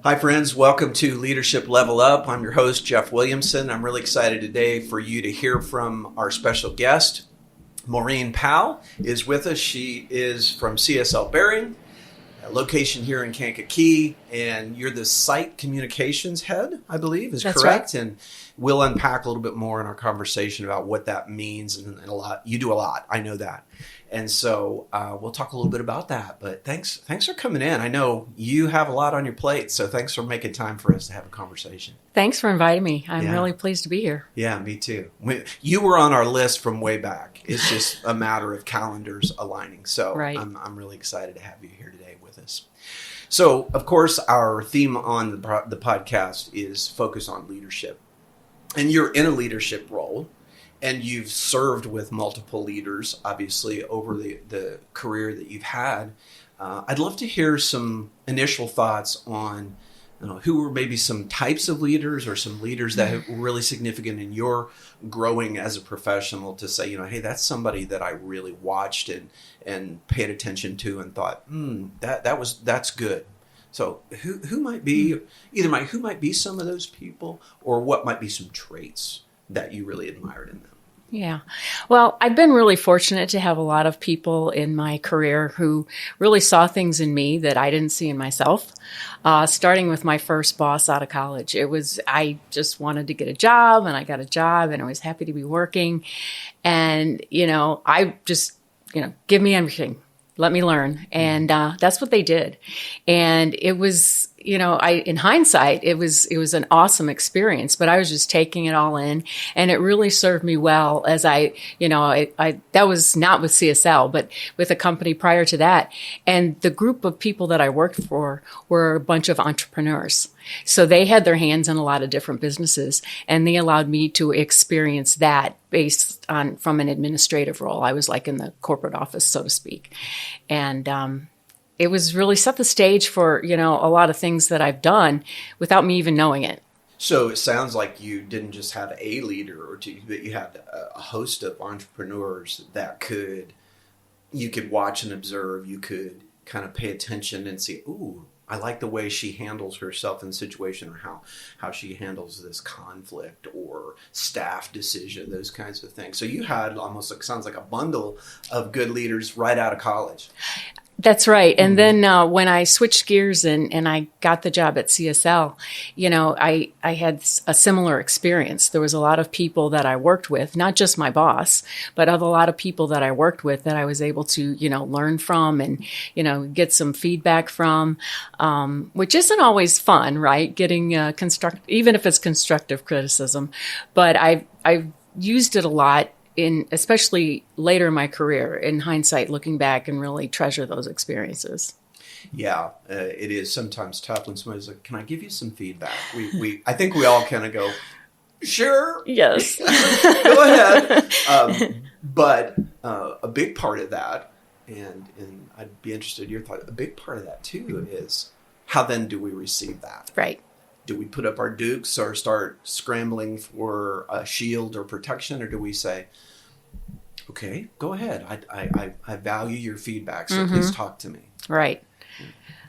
Hi, friends. Welcome to Leadership Level Up. I'm your host, Jeff Williamson. I'm really excited today for you to hear from our special guest. Maureen Powell is with us. She is from CSL Behring, a location here in Kankakee, and you're the site communications head, I believe, is That's correct? Right. And we'll unpack a little bit more in our conversation about what that means and a lot. You do a lot. I know that. And so we'll talk a little bit about that. But thanks for coming in. I know you have a lot on your plate, so thanks for making time for us to have a conversation. Thanks for inviting me. I'm really pleased to be here. Yeah, me too. You were on our list from way back. It's just a matter of calendars aligning. So Right. I'm really excited to have you here today with us. So, of course, our theme on the podcast is focus on leadership. And you're in a leadership role. And you've served with multiple leaders, obviously, over the career that you've had. I'd love to hear some initial thoughts on who were maybe some types of leaders or some leaders that were really significant in your growing as a professional to say, hey, that's somebody that I really watched and paid attention to and thought, that's good. So who might be who might be some of those people, or what might be some traits that you really admired in them? Yeah. Well, I've been really fortunate to have a lot of people in my career who really saw things in me that I didn't see in myself. Starting with my first boss out of college. I just wanted to get a job, and I got a job, and I was happy to be working. And, I just, give me everything. Let me learn. And that's what they did. And it was, in hindsight, it was an awesome experience, but I was just taking it all in, and it really served me well as I that was not with CSL, but with a company prior to that. And the group of people that I worked for were a bunch of entrepreneurs. So they had their hands in a lot of different businesses, and they allowed me to experience that based on from an administrative role. I was like in the corporate office, so to speak. And it was really set the stage for, a lot of things that I've done without me even knowing it. So it sounds like you didn't just have a leader or two, but you had a host of entrepreneurs that you could watch and observe. You could kind of pay attention and see, ooh, I like the way she handles herself in the situation, or how she handles this conflict or staff decision, those kinds of things. So you had almost sounds like a bundle of good leaders right out of college. That's right. And then when I switched gears and I got the job at CSL, I had a similar experience. There was a lot of people that I worked with, not just my boss, but of a lot of people that I worked with that I was able to, learn from and, get some feedback from, which isn't always fun, right? Getting even if it's constructive criticism. But I've used it a lot. Especially later in my career, in hindsight, looking back and really treasure those experiahes. Yeah, it is sometimes tough when somebody's like, "Can I give you some feedback?" I think we all kind of go, "Sure, yes, go ahead." But a big part of that, and I'd be interested in your thought. A big part of that too is how then do we receive that? Right. Do we put up our dukes or start scrambling for a shield or protection, or do we say, okay, go ahead. I value your feedback, so please talk to me. Right.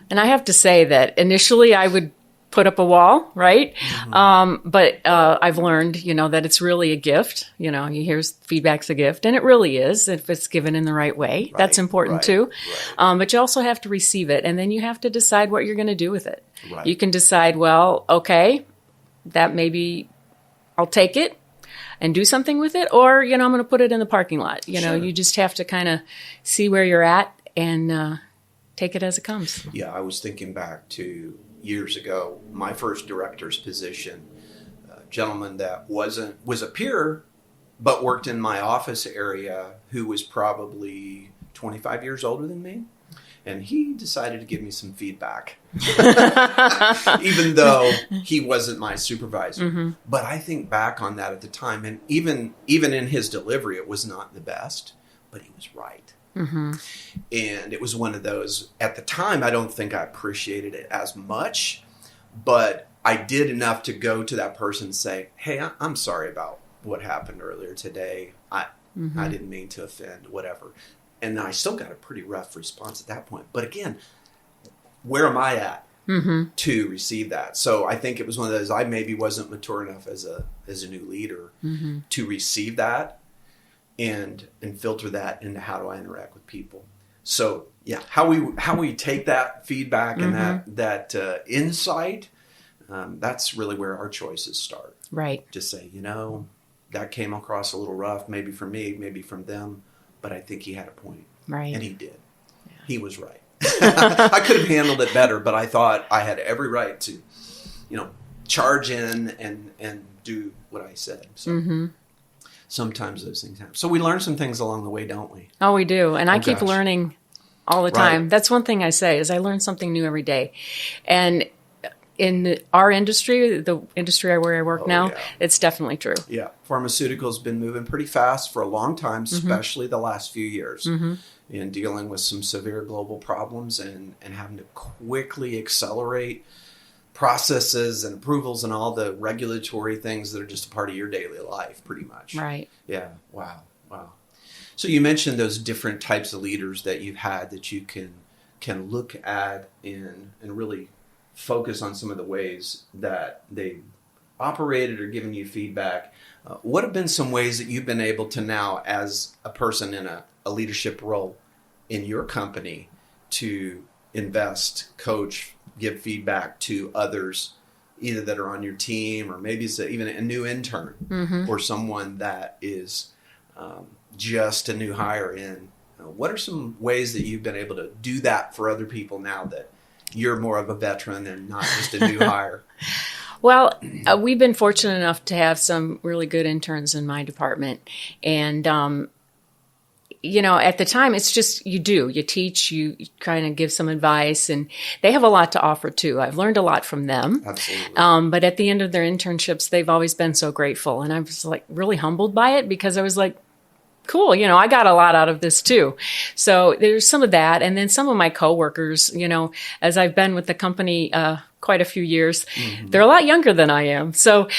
And I have to say that initially I would put up a wall, right? But I've learned, that it's really a gift. You hear feedback's a gift, and it really is if it's given in the right way. Right, that's important too. Right. But you also have to receive it, and then you have to decide what you're going to do with it. Right. You can decide, well, okay, that maybe I'll take it and do something with it, or, I'm going to put it in the parking lot. Sure. You just have to kind of see where you're at and take it as it comes. Yeah, I was thinking back to years ago, my first director's position, a gentleman that was a peer, but worked in my office area, who was probably 25 years older than me. And he decided to give me some feedback, even though he wasn't my supervisor. Mm-hmm. But I think back on that at the time, and even in his delivery, it was not the best, but he was right. Mm-hmm. And it was one of those, at the time, I don't think I appreciated it as much, but I did enough to go to that person and say, hey, I'm sorry about what happened earlier today. I didn't mean to offend, whatever. And I still got a pretty rough response at that point. But again, where am I at? to receive that. So I think it was one of those, I maybe wasn't mature enough as a new leader to receive that and filter that into how do I interact with people. So yeah, how we take that feedback and that insight, that's really where our choices start. Right. Just say, that came across a little rough, maybe from me, maybe from them, but I think he had a point. Right. And he did. Yeah. He was right. I could have handled it better, but I thought I had every right to, charge in and do what I said. So sometimes those things happen. So we learn some things along the way, don't we? Oh, we do. And I keep learning all the time. Right. That's one thing I say is I learn something new every day. And in our industry, the industry where I work now, it's definitely true. Yeah. Pharmaceuticals been moving pretty fast for a long time, especially the last few years, in dealing with some severe global problems and having to quickly accelerate processes and approvals and all the regulatory things that are just a part of your daily life, pretty much. Right. Yeah. Wow. So you mentioned those different types of leaders that you've had that you can look at and really focus on some of the ways that they operated or given you feedback. What have been some ways that you've been able to now, as a person in a leadership role in your company, to invest, coach, give feedback to others, either that are on your team or maybe it's even a new intern or someone that is just a new hire in? What are some ways that you've been able to do that for other people now that you're more of a veteran and not just a new hire? Well, we've been fortunate enough to have some really good interns in my department. And, at the time, it's just you teach, you kind of give some advice, and they have a lot to offer too. I've learned a lot from them. Absolutely. But at the end of their internships, they've always been so grateful. And I was really humbled by it because I was like, cool, I got a lot out of this too. So there's some of that. And then some of my coworkers, as I've been with the company quite a few years, they're a lot younger than I am. So,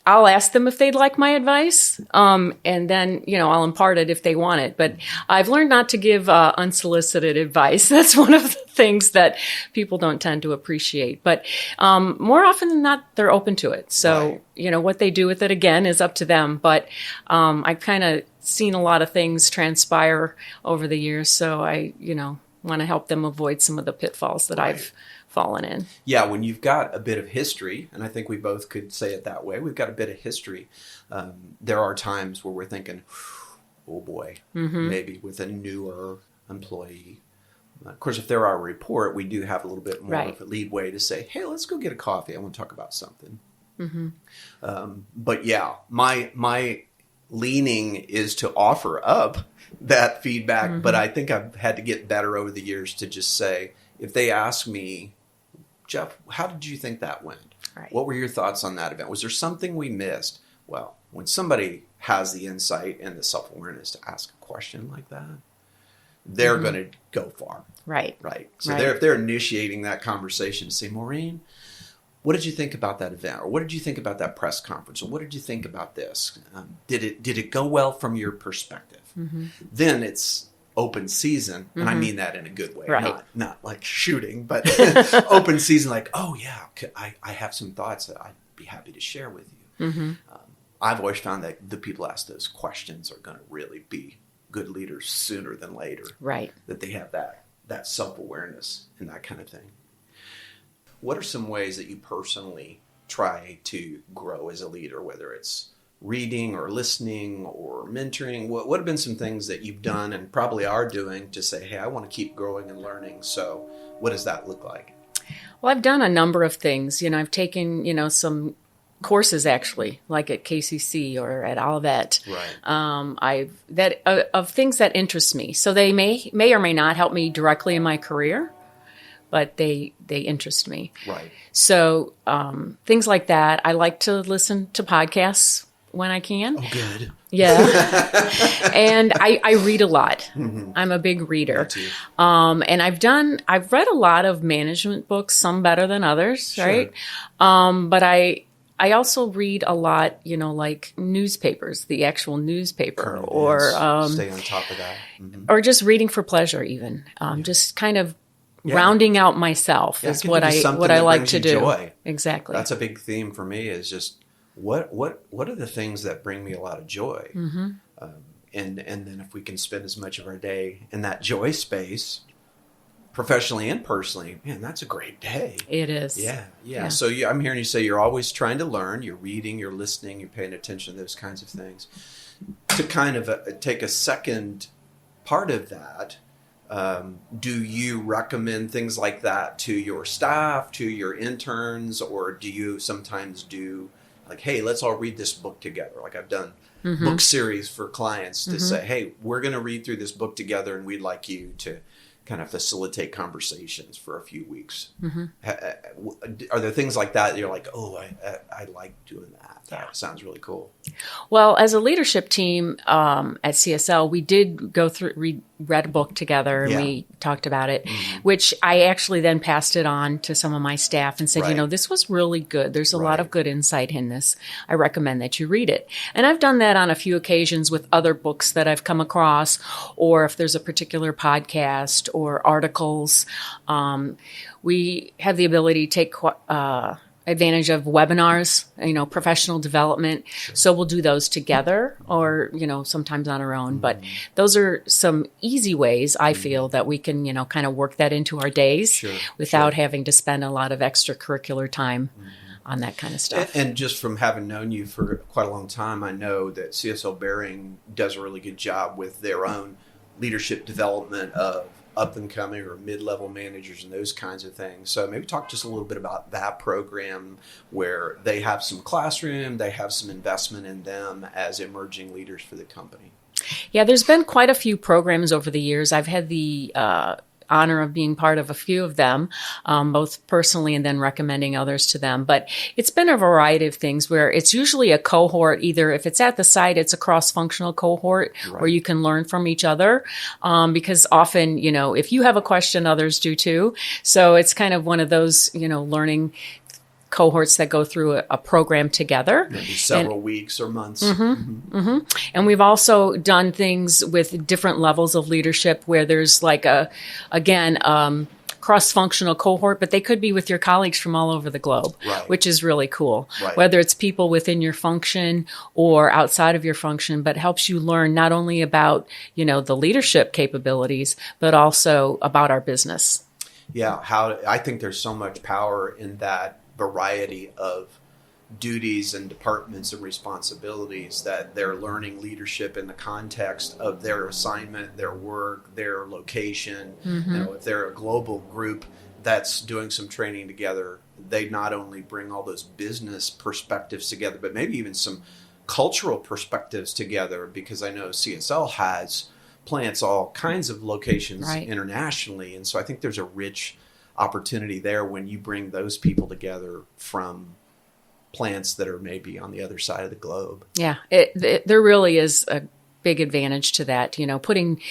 I'll ask them if they'd like my advice. And then, I'll impart it if they want it. But I've learned not to give unsolicited advice. That's one of the things that people don't tend to appreciate. But more often than not, they're open to it. So, what they do with it, again, is up to them. But I've kind of seen a lot of things transpire over the years. So I, want to help them avoid some of the pitfalls that I've fallen in. Yeah, when you've got a bit of history, and I think we both could say it that way, we've got a bit of history. There are times where we're thinking, oh boy, maybe with a newer employee. Of course, if they're our report, we do have a little bit more of a leadway to say, hey, let's go get a coffee. I want to talk about something. But yeah, my leaning is to offer up that feedback, but I think I've had to get better over the years to just say, if they ask me, Jeff, how did you think that went? Right. What were your thoughts on that event? Was there something we missed? Well, when somebody has the insight and the self-awareness to ask a question like that, they're going to go far. Right. So if they're initiating that conversation to say, Maureen, what did you think about that event? Or what did you think about that press conference? Or what did you think about this? Did it go well from your perspective? Then it's open season, and I mean that in a good way, not like shooting, but open season, like, oh yeah, I have some thoughts that I'd be happy to share with you. I've always found that the people ask those questions are going to really be good leaders sooner than later. Right. That they have that self-awareness and that kind of thing. What are some ways that you personally try to grow as a leader, whether it's reading or listening or mentoring? What have been some things that you've done and probably are doing to say, hey, I want to keep growing and learning? So what does that look like? Well, I've done a number of things. I've taken, some courses actually, like at KCC or at Olivet. Right. Of things that interest me. So they may or may not help me directly in my career, but they interest me. Right. So things like that. I like to listen to podcasts when I can. Oh, good. Yeah. And I read a lot. I'm a big reader. And I've read a lot of management books, some better than others, right? But I also read a lot, like newspapers, the actual newspaper, or stay on top of that. Or just reading for pleasure even. Just kind of rounding out myself is what I like to do. Joy. Exactly. That's a big theme for me, is just what are the things that bring me a lot of joy? Mm-hmm. And then if we can spend as much of our day in that joy space, professionally and personally, man, that's a great day. It is. Yeah. So I'm hearing you say you're always trying to learn, you're reading, you're listening, you're paying attention to those kinds of things. To kind of take a second part of that, do you recommend things like that to your staff, to your interns, or do you sometimes do like, hey, let's all read this book together? Like I've done book series for clients to say, hey, we're going to read through this book together and we'd like you to kind of facilitate conversations for a few weeks. Are there things like that you're like, oh, I like doing that? That sounds really cool. Well, as a leadership team at CSL, we did go through, read a book together and we talked about it, which I actually then passed it on to some of my staff and said, this was really good. There's a lot of good insight in this. I recommend that you read it. And I've done that on a few occasions with other books that I've come across, or if there's a particular podcast or articles. We have the ability to take advantage of webinars, professional development. Sure. So we'll do those together or, sometimes on our own. But those are some easy ways I feel that we can, kind of work that into our days without having to spend a lot of extracurricular time on that kind of stuff. And just from having known you for quite a long time, I know that CSL Behring does a really good job with their own leadership development of up-and-coming or mid-level managers and those kinds of things. So maybe talk just a little bit about that program where they have some classroom, they have some investment in them as emerging leaders for the company. Yeah, there's been quite a few programs over the years. I've had the honor of being part of a few of them, both personally and then recommending others to them. But it's been a variety of things where it's usually a cohort, either if it's at the site, it's a cross-functional cohort where you can learn from each other. Because often, if you have a question, others do too. So it's kind of one of those, learning cohorts that go through a program together. Maybe several weeks or months. And we've also done things with different levels of leadership where there's like cross-functional cohort, but they could be with your colleagues from all over the globe, which is really cool. Whether it's people within your function or outside of your function, but helps you learn not only about, the leadership capabilities, but also about our business. Yeah, I think there's so much power in that variety of duties and departments and responsibilities that they're learning leadership in the context of their assignment, their work, their location. If they're a global group that's doing some training together, they not only bring all those business perspectives together, but maybe even some cultural perspectives together, because I know CSL has plants all kinds of locations internationally. And so I think there's a rich opportunity there when you bring those people together from plants that are maybe on the other side of the globe. Yeah, there really is a big advantage to that, putting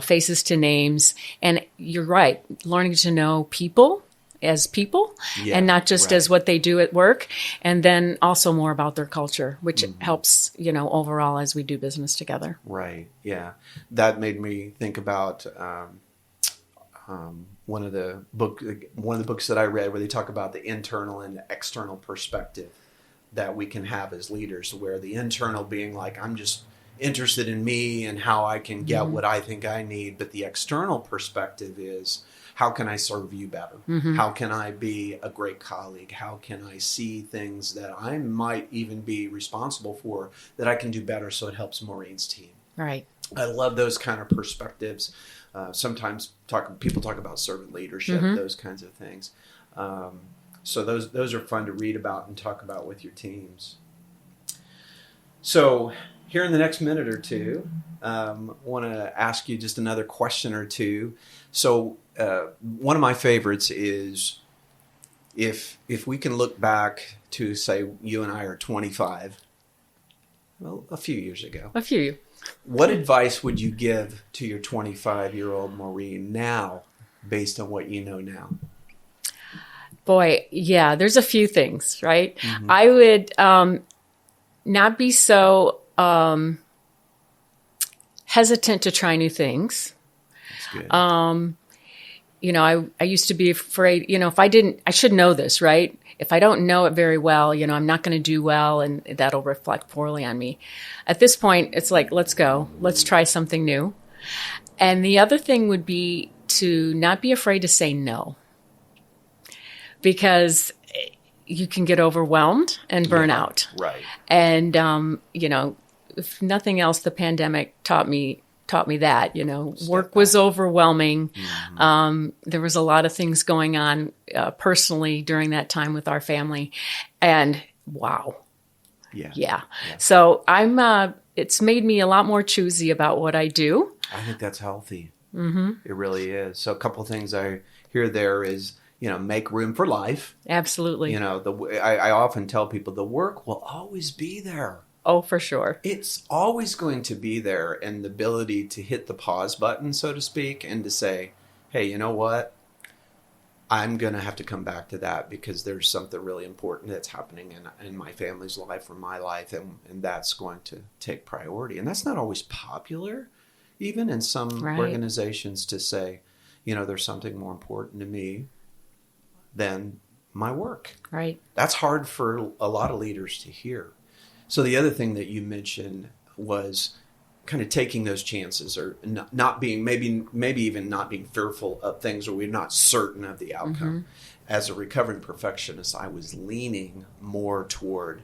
faces to names. And you're right, learning to know people as people and not just as what they do at work. And then also more about their culture, which helps, overall as we do business together. Right. Yeah. That made me think about one of the books that I read where they talk about the internal and the external perspective that we can have as leaders, where the internal being like, I'm just interested in me and how I can get what I think I need. But the external perspective is, how can I serve you better? How can I be a great colleague? How can I see things that I might even be responsible for that I can do better so it helps Maureen's team? Right. I love those kind of perspectives. Sometimes people talk about servant leadership, those kinds of things. So those are fun to read about and talk about with your teams. So here in the next minute or two, want to ask you just another question or two. So one of my favorites is if we can look back to, say, you and I are 25, well, a few years ago. A few. What advice would you give to your 25-year-old Maureen now, based on what you know now? Boy, yeah, there's a few things, right? I would not be so hesitant to try new things. That's good. I used to be afraid, if I should know this, right? If I don't know it very well, I'm not going to do well, and that'll reflect poorly on me. At this point, it's like, let's go. Let's try something new. And the other thing would be to not be afraid to say no, because you can get overwhelmed and burn out. Right. And, if nothing else, the pandemic taught me that, work was overwhelming. Mm-hmm. There was a lot of things going on personally during that time with our family. And wow. Yeah. So it's made me a lot more choosy about what I do. I think that's healthy. Mm-hmm. It really is. So a couple of things I hear there is, make room for life. Absolutely. I often tell people the work will always be there. Oh, for sure. It's always going to be there, and the ability to hit the pause button, so to speak, and to say, hey, you know what? I'm going to have to come back to that because there's something really important that's happening in my family's life or my life, and that's going to take priority. And that's not always popular, even in some organizations, to say, there's something more important to me than my work. Right. That's hard for a lot of leaders to hear. So the other thing that you mentioned was kind of taking those chances, or not being, maybe even not being fearful of things, or we're not certain of the outcome. Mm-hmm. As a recovering perfectionist, I was leaning more toward,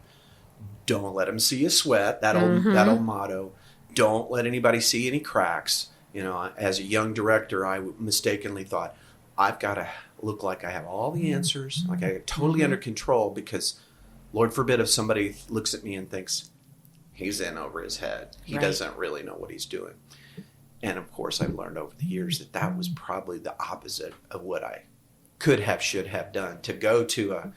don't let them see you sweat. That old motto. Don't let anybody see any cracks. As a young director, I mistakenly thought, I've got to look like I have all the answers, like I totally under control, because Lord forbid if somebody looks at me and thinks he's in over his head. He doesn't really know what he's doing. And of course, I've learned over the years that was probably the opposite of what I should have done. To go to a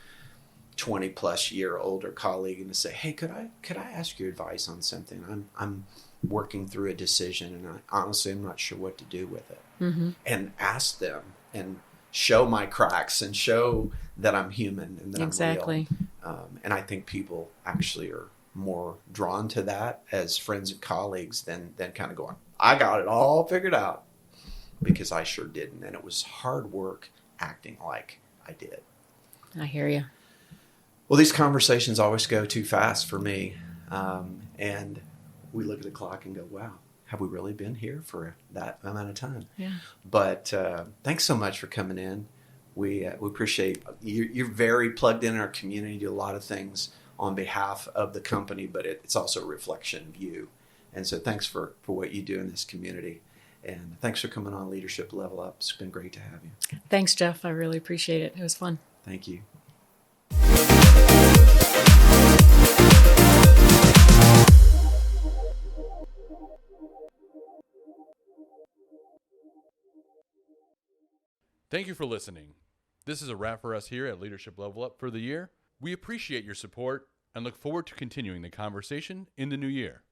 20 plus year older colleague and to say, hey, could I ask your advice on something? I'm working through a decision, and honestly, I'm not sure what to do with it. Mm-hmm. And ask them and show my cracks and show that I'm human and that I'm real. And I think people actually are more drawn to that as friends and colleagues than kind of going, I got it all figured out, because I sure didn't. And it was hard work acting like I did. I hear you. Well, these conversations always go too fast for me. And we look at the clock and go, wow, have we really been here for that amount of time? Yeah. But thanks so much for coming in. We appreciate you're very plugged in our community, do a lot of things on behalf of the company, but it's also a reflection of you. And so thanks for what you do in this community. And thanks for coming on Leadership Level Up. It's been great to have you. Thanks, Jeff. I really appreciate it. It was fun. Thank you. Thank you for listening. This is a wrap for us here at Leadership Level Up for the year. We appreciate your support and look forward to continuing the conversation in the new year.